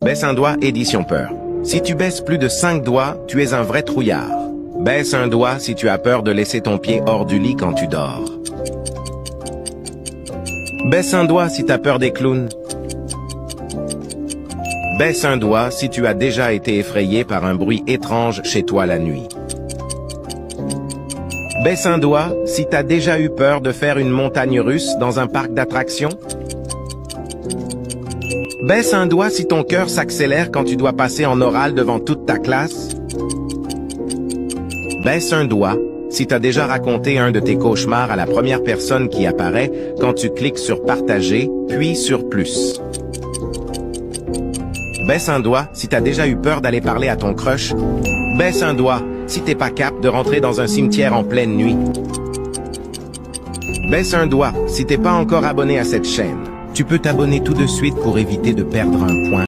Baisse un doigt, édition peur. Si tu baisses plus de 5 doigts, tu es un vrai trouillard. Baisse un doigt si tu as peur de laisser ton pied hors du lit quand tu dors. Baisse un doigt si tu as peur des clowns. Baisse un doigt si tu as déjà été effrayé par un bruit étrange chez toi la nuit. Baisse un doigt si tu as déjà eu peur de faire une montagne russe dans un parc d'attractions. Baisse un doigt si ton cœur s'accélère quand tu dois passer en oral devant toute ta classe. Baisse un doigt si tu as déjà raconté un de tes cauchemars à la première personne qui apparaît quand tu cliques sur partager, puis sur plus. Baisse un doigt si tu as déjà eu peur d'aller parler à ton crush. Baisse un doigt si t'es pas capable de rentrer dans un cimetière en pleine nuit. Baisse un doigt si t'es pas encore abonné à cette chaîne. Tu peux t'abonner tout de suite pour éviter de perdre un point.